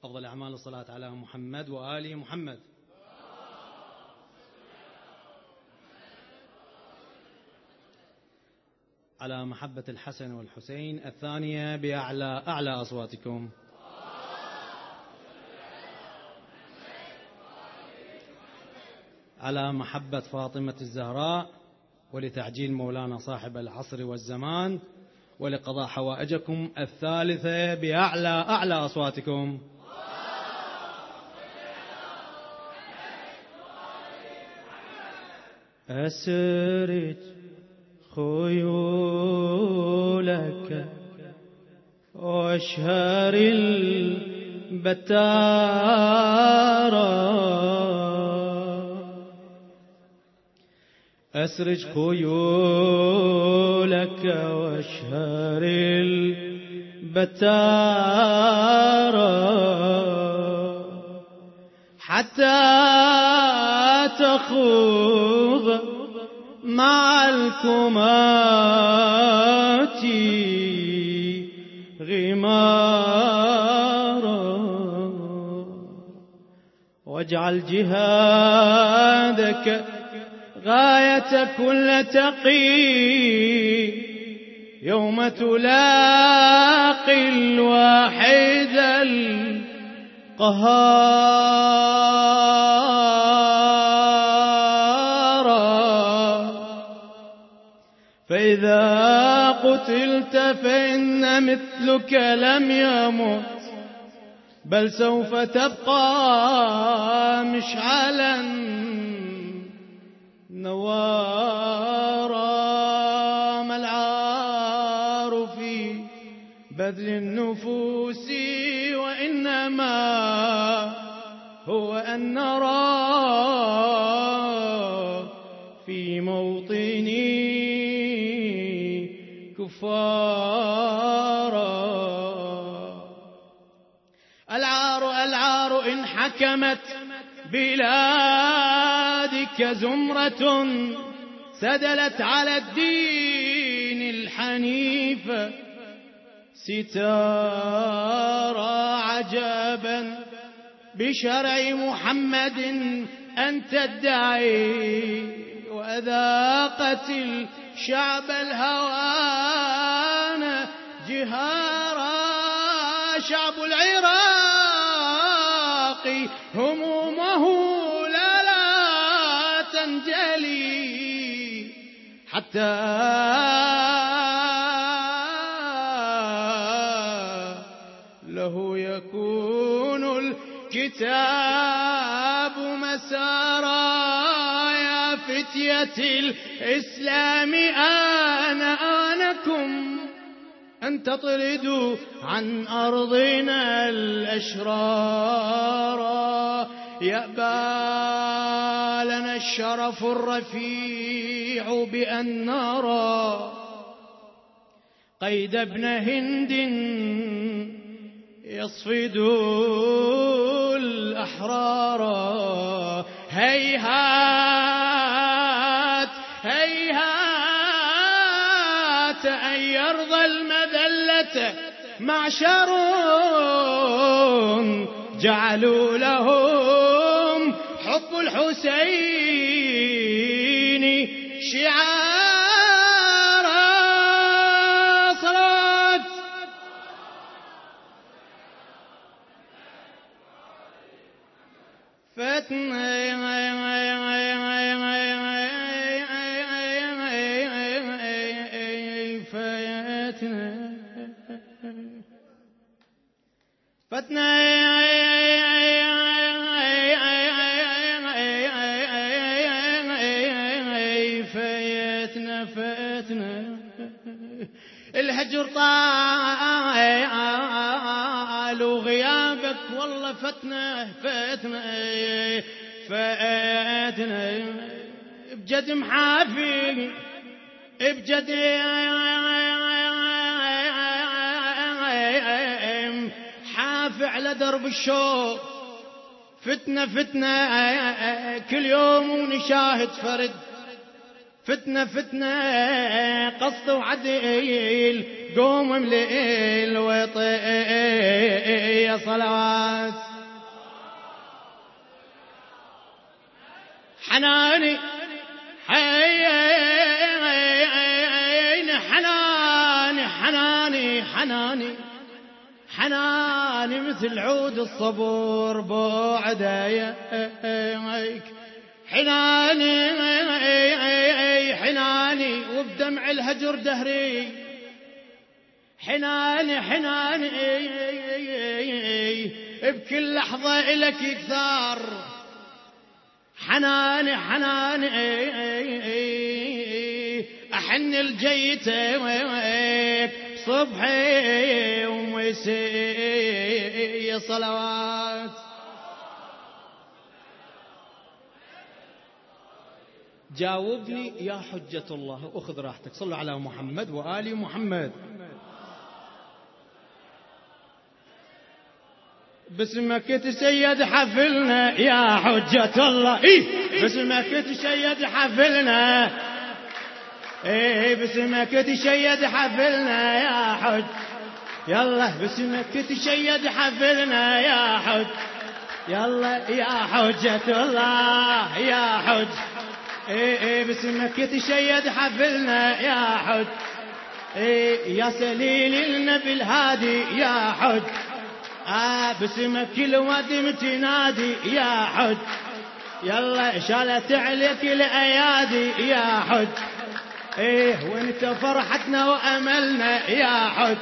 أفضل الأعمال الصلاة على محمد وآل محمد. على محبة الحسن والحسين الثانية بأعلى أصواتكم. على محبة فاطمة الزهراء ولتعجيل مولانا صاحب العصر والزمان ولقضاء حوائجكم الثالثة بأعلى أصواتكم. أسرج خيولك واشهر البتارة أسرج خيولك واشهر البتارة حتى تخوض مع الكمات غمارا واجعل جهادك غاية كل تقي يوم تلاقي الواحد القهار فإذا قتلت فإن مثلك لم يمت بل سوف تبقى مشعلا نوارا ما العار في بذل النفوس وإنما هو أن نرى في موطني كفارا العار إن حكمت بلادك زمرة سدلت على الدين الحنيف ستارا عجبا بشرع محمد أن تدعي وأذاقت الشعب الهوان جهارا شعب العراق همومه لا تنجلي حتى له يكون الكتاب مسارا يا فتية الإسلام آنكم أن تطردوا عن أرضنا الأشرار يأبى لنا الشرف الرفيع بأن نرى قيد ابن هند يصفد الأحرار هيهات هيهات أن يرضى المذلة معشر جعلوا لهم حب الحسين شعارا صلاة فتنة فتنا فتنا الهجر طال وغيابك والله فتنا بجد محافي بجد حافي على درب الشوق فتنة كل يوم ونشاهد فرد فتنة قصد وعديل قوم ملئ الوطير يا صلوات. حناني حناني حناني حناني حناني مثل عود الصبور بعديك. حناني حناني وبدمع الهجر دهري. حناني حناني بكل لحظة إلك يكثر. حناني حناني أحن الجيتك صبحي ومسي صلوات. جاوبني يا حجة الله وأخذ راحتك. صلوا على محمد وآل محمد. باسمك تسيد حفلنا يا حجة الله. باسمك تسيد حفلنا. باسمك تشيد حفلنا يا حج. يلا باسمك تشيد حفلنا يا حج. يلا يا حجة الله يا حج. باسمك تشيد حفلنا يا حج. يا سليل النبي الهادي يا حج. باسمك الوادم تنادي يا حج. يلا شالت عليك الايادي يا حج. وانت فرحتنا واملنا يا حج.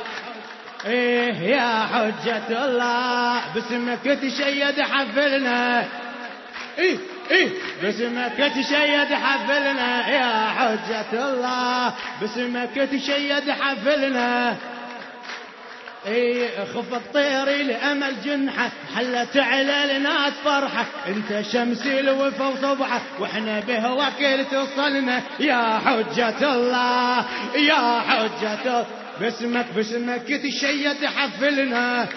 يا حجة الله باسمك تشيد حفلنا. باسمك تشيد حفلنا يا حجة الله. باسمك تشيد حفلنا. خفق طيري الامل جنحه حلت على الناس فرحه. انت شمس الوفا وصبحه واحنا بهواك توصلنا يا حجة الله يا حجة الله. باسمك تشيد حفلنا.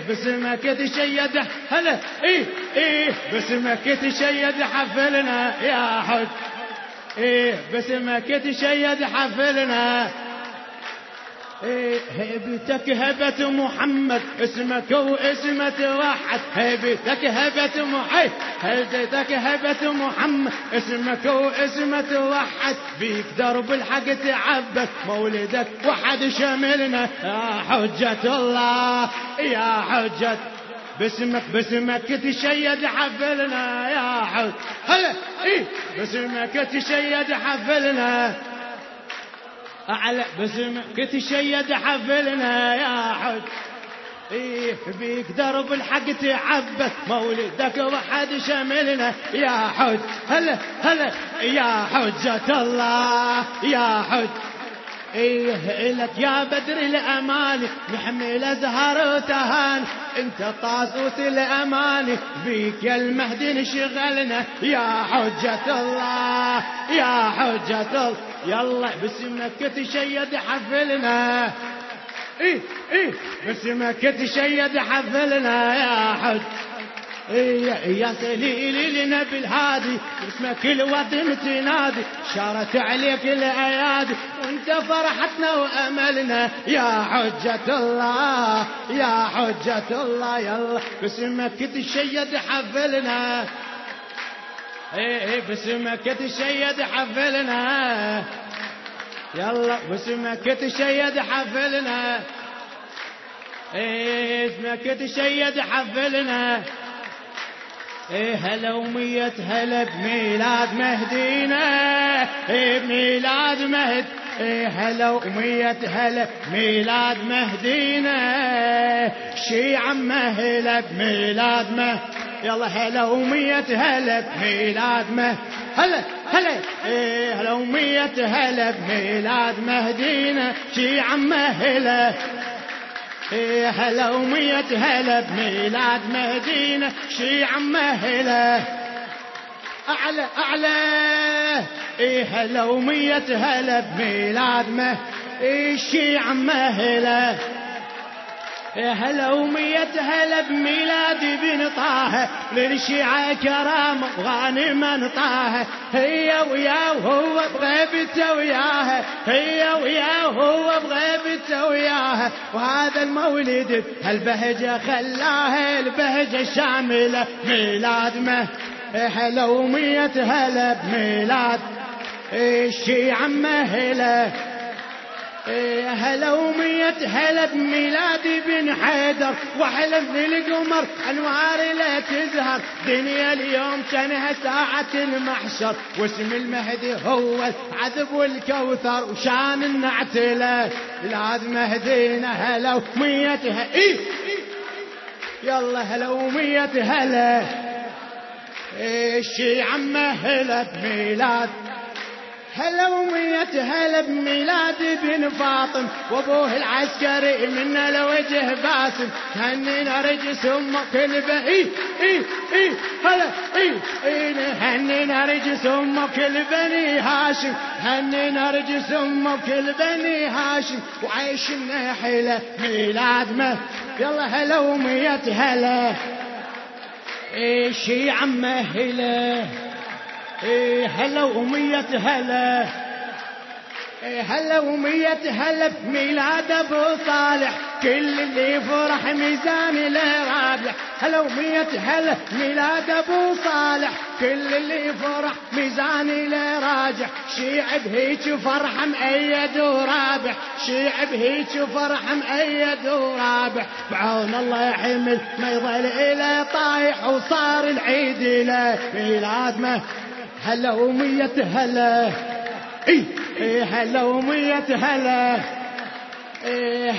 باسمك تشيد هلا. باسمك تشيد حفلنا يا حج. باسمك تشيد حفلنا. هيبتك هبة محمد اسمك واسم توحد. هيبتك هبة محمد. هيبتك هبة محمد اسمك واسم توحد. بيك درب الحق تعبد مولدك وحد شملنا يا حجة الله يا حجة. باسمك تشيد حفلنا يا حج. هلا باسمك تشيد حفلنا. أعلى باسمك تشيد حفلنا يا حج. بيك درب الحق تعبت مولدك وحد شملنا يا حج. هلا هلا يا حجة الله يا حج. إلك يا بدر الأماني نحمل أزهار وتهاني. انت طاسوس الأماني بيك يا المهدي نشغلنا يا حجة الله يا حجة الله. يلا باسمك تشيد حفلنا. باسمك تشيد حفلنا يا حج. يا سليل النبي الهادي باسمك الوطن تنادي. شارت عليك الايادي وانت فرحتنا واملنا يا حجة الله يا حجة الله. يلا باسمك تشيد حفلنا. باسمك تشيد حفلنا. يلا باسمك تشيد حفلنا. اسمك تشيد حفلنا. هلا ومية هلا بميلاد مهدينا. بميلاد مهد. هلا ومية هلا بميلاد مهدينا. شي عمه هلا بميلاد مهد. يلا هلا ومية هلا بميلاد مهد. هلا هلا هلا ومية هلا بميلاد مهدينا. شي عمه هلا. هلا ومية هلا بميلاد مهدينا. شي عمه هلا. أعلى أعلى. هلا ومية هلا بميلاد مهدينا. شي عمه هلا. هلا ومية هلا بميلاد بن طه، للشيعة كرام غانما طه، هي وياه وهو بغيبته وياها، هي وياه وهو بغيبته وياها، وهذا المولد هالبهجة خلاها البهجة الشاملة ميلاد مه. هلا ومية هلا بميلاد الشيعة مهله، هلا ومية هلا بميلاد بن حيدر، واحلى من القمر انوار لا تزهر، دنيا اليوم كانها ساعة المحشر، واسم المهدي هو العذب والكوثر، وشان النعتله بلاد مهدينا. هلا ومية يلا هلا ومية هلا الشيعة مهلا بميلاد، هلا ومية هلا بميلاد بن فاطم، وابوه العسكري منا لوجه باسم، هنينا رجس امه كل هلا هنينا رجس امه كل بني هاشم، هنينا رجس امه كل بني هاشم، وعيشنا حيله ميلاد مه. يلا هلا ومية هلا الشيعة مهله، هلا ومية هلا هلا ومية هلا بميلاد ابو صالح، كل اللي يفرح ميزان له رابح، هلا ومية هلا ميلاد ابو صالح، كل اللي يفرح ميزان له راجح، شيع بهيج فرح مأيد ورابح، شيع بهيج فرح مأيد ورابح، بعون الله يحمل ما يظل إلى طايح، وصار العيد له ميلاد ما. هلا ومية هلا هلا ومية هلا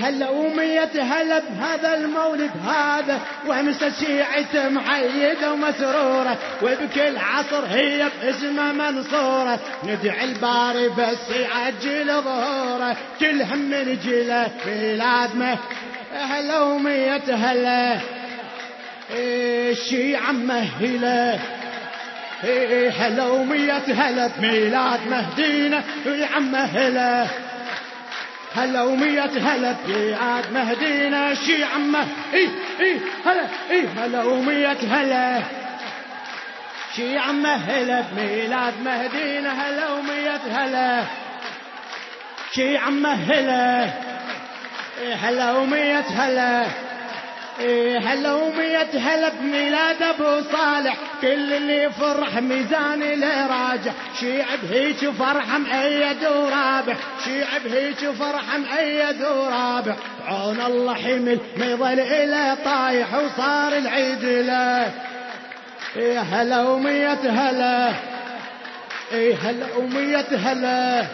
هلا ومية هلا بهذا المولد هذا، وامسة شيعته محيدة ومسرورة، وبكل عصر هي باسمه منصورة، ندعي الباري بس يعجل ظهوره، كل هم رجله ميلاد مه. هلا ومية هلا الشيعة مهله، هلا ومية هلا بميلاد مهدينا يا عم هلا، هلا ومية هلا بميلاد مهدينا شي عمه هلا هلا ومية هلا شي عمه هلا بميلاد مهدينا، هلا ومية هلا شي عمه هلا هلا ومية هلا هلا ومية هلا بميلاد ابو صالح، كل اللي يفرح ميزان له راجح، شيع بهيج فرح مأيد ورابح، شيع بهيج فرح مأيد ورابح، عون الله حمل ما يظل إلى طايح، وصار العيد له هلا ومية هلا هلا ومية هلا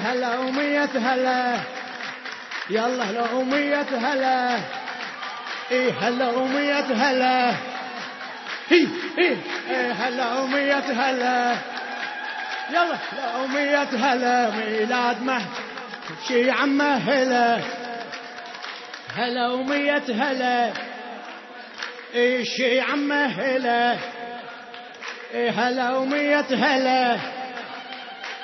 هلا ومية هلا يلا هلا ومية هلا هلا ومية هلا هلا ومية هلا يلا هلا ومية هلا ميلاد مهد شي عمه هلا هلا ومية هلا شي عمه هلا هلا ومية هلا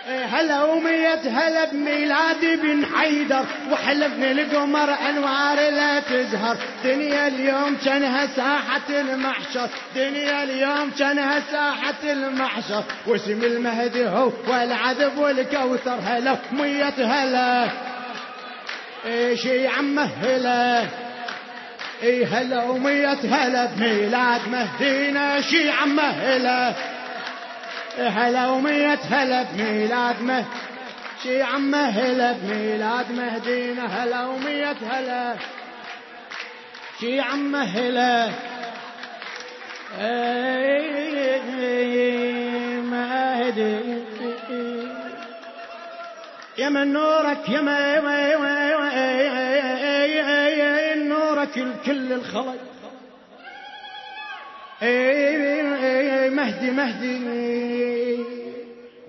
هلا ومية هلا بميلاد بن حيدر، وحلف من القمر انوار لا تزهر، دنيا اليوم كانها ساحة المحشر، دنيا اليوم كانها ساحة المحشر، واسم المهدي هو والعذب والكوثر. هلا ومية هلا شي عمه هلا هلا ومية هلا بميلاد مهدينا شي عمه هلا هلا ومية هلا بميلاد مهد شي عمه هلا بميلاد مهدينا، هلا ومية هلا شي عمه هلا مهدي يا من نورك يا من نورك الكل الخلق مهدي مهدي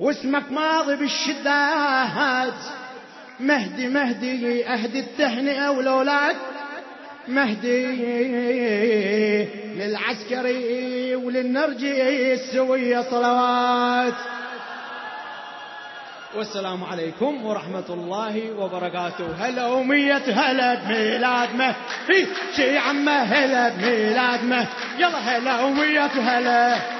واسمك ماضي بالشدات، مهدي مهدي أهدي التهنئة والأولاد، مهدي للعسكري وللنرجي السوية صلوات. والسلام عليكم ورحمة الله وبركاته. هلا ومية هلا بميلاد مهدي، شي عمه هلا بميلاد مهدي، يلا هلا ومية هلا.